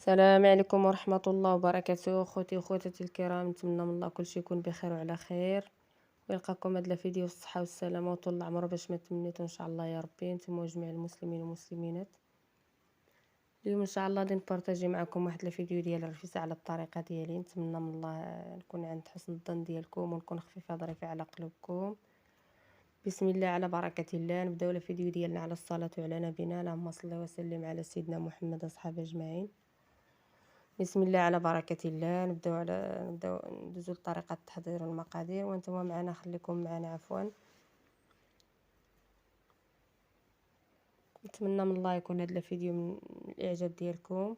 السلام عليكم ورحمة الله وبركاته خوتي وخواتاتي الكرام، نتمنى من الله كلشي يكون بخير وعلى خير، ويلقاكم هاد الفيديو بالصحة والسلامة وطول العمر باش ما تمنيتو ان شاء الله يا ربي نتوما وجميع المسلمين والمسلمات. اليوم ان شاء الله غادي نبارطاجي معكم واحد الفيديو ديال الرفيسة على الطريقة ديالي، نتمنى من الله نكون عند حسن الظن ديالكم ونكون خفيفة ظريفة على قلوبكم. بسم الله على بركة الله، نبداو الفيديو ديالنا على الصلاة على نبينا، اللهم صل وسلم على سيدنا محمد واصحابه اجمعين. بسم الله على بركة الله، نبداو ندوزو لطريقة التحضير والمقادير، وانتم معنا خليكم معنا عفوا. نتمنى من الله يكون هذا الفيديو من الاعجاب ديالكم،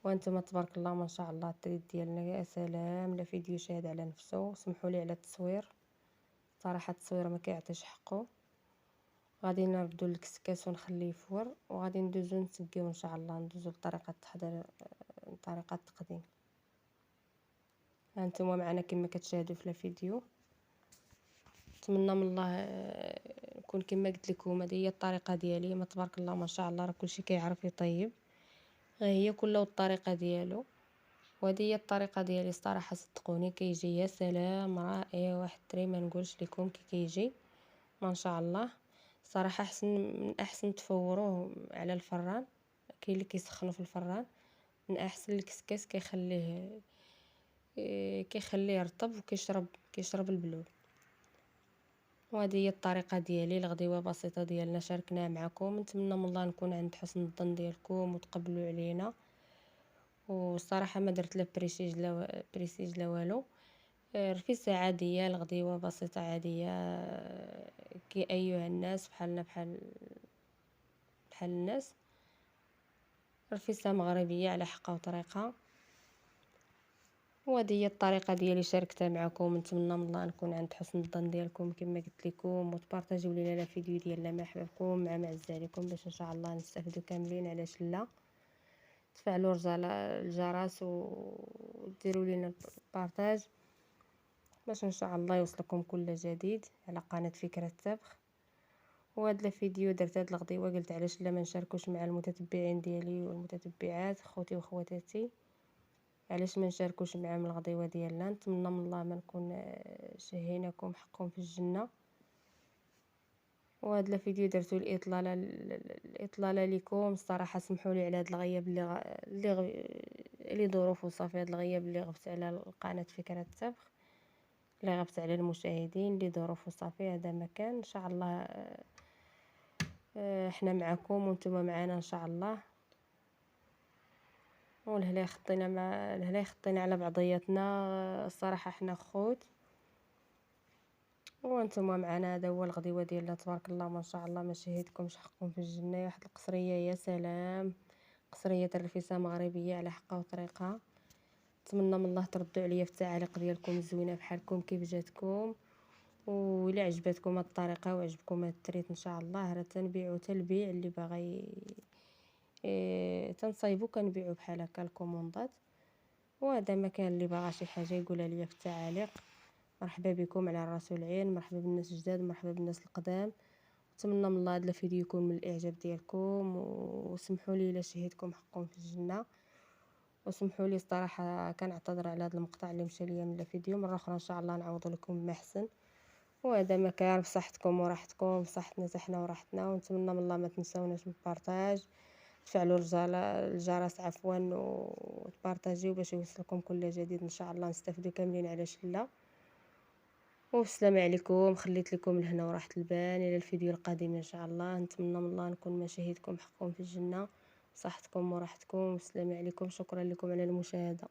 وانتم تبارك الله ما شاء الله التريد ديالنا يا سلام، لا فيديو شاهد على نفسه. سمحوا لي على التصوير، صراحة التصوير ما كيعطيش حقه. غادي نردو الكسكاس ونخليه يفور، وغادي ندوزو نسقيو ان شاء الله، ندوزو لطريقة التحضير، طريقة التقديم. هانتوما معنا كما كتشاهدوا في الفيديو. نتمنى من الله نكون كما قلت لكم هذه هي الطريقه ديالي، ما تبارك الله ما شاء الله راه كلشي كيعرف يطيب، ها هي كله الطريقه ديالو. وهذه هي الطريقه ديالي الصراحه، صدقوني كيجي يا سلام رائع، واحد التري ما نقولش لكم كيجي ما شاء الله. صراحه احسن من احسن تفوروه على الفران، كاين اللي كيسخنوا في الفران، من احسن الكسكاس كيخليه يرطب وكيشرب البلور. وهذه هي الطريقه ديالي الغديوه بسيطه ديالنا شاركناها معكم، نتمنى من الله نكون عند حسن الظن ديالكم وتقبلوا علينا. والصراحه ما درت لا بريسيج لا والو، رفيسه عاديه، الغديوه بسيطه عاديه، كي ايها الناس بحالنا بحال الناس، رفيسه مغربيه على حقها وطريقه. وهذه هي الطريقه ديالي شاركتها معكم، نتمنى من الله نكون عند حسن الظن ديالكم كما قلت لكم، وتبارطاجيو لينا الفيديو ديالنا مع حبابكم مع معزالكم باش ان شاء الله نستافدوا كاملين. علاش لا، تفعلوا الجرس وديروا لينا البارطاج باش ان شاء الله يوصلكم كل جديد على قناه فكره الطبخ. وهذا الفيديو درت هاد الغديوه قلت علاش لا ما نشاركوش مع المتتبعين ديالي والمتتبعات خوتي وخواتاتي، علاش ما نشاركوش معاهم الغديوه ديالنا. نتمنى من الله ما نكون شهيناكم حقكم في الجنه. وهذا الفيديو درتو الاطلاله لكم الصراحه، سمحوا لي على هذا الغياب اللي ظروفه صافي، هذا الغياب اللي غبت على القناه فكره الطبخ، اللي غبت على المشاهدين اللي ظروفه صافي، هذا ما كان ان شاء الله. احنا معكم وانتم معنا ان شاء الله. والهلا خطينا على بعضياتنا، الصراحه احنا خوت وانتم معنا. هذا هو الغديوه ديالنا تبارك الله ما شاء الله، ما شهيتكمش حقكم في الجنه. واحد القصريه يا سلام، قصريه الرفيسه مغربيه على حقها وطريقها. نتمنى من الله تردوا عليا في التعاليق ديالكم الزوينه بحالكم كيف جاتكم، وإلا عجبتكم هاد الطريقه وعجبكم هاد التريت ان شاء الله راه تنبيعو تلبيع اللي باغي تنصايبو كنبيعو بحال هكا الكوموندات. وهذا مكان اللي باغا شي حاجه يقولها ليا في التعاليق. مرحبا بكم على الراس والعين، مرحبا بالناس الجداد، مرحبا بالناس القدام. نتمنى من الله هذا الفيديو يكون من الاعجاب ديالكم، وسمحوا لي الا شهيتكم حقكم في الجنه. وسمحوا لي الصراحه كنعتذر على هذا المقطع اللي مشى ليا من الفيديو، مره اخرى ان شاء الله نعوض لكم ما احسن. وهذا مكان بصحتكم وراحتكم، بصحتنا حتى حنا وراحتنا. ونتمنى من الله ما تنساوناش من البارطاج، تفعلوا الجرس عفوا، وتبارطاجيو باش يوصلكم كل جديد ان شاء الله نستافدوا كاملين. علاش لا. والسلام عليكم، خليت لكم الهنا وراحة البال الى الفيديو القادم ان شاء الله. نتمنى من الله نكون ما شهيدكم حقكم في الجنة، صحتكم وراحتكم. والسلام عليكم، شكرا لكم على المشاهدة.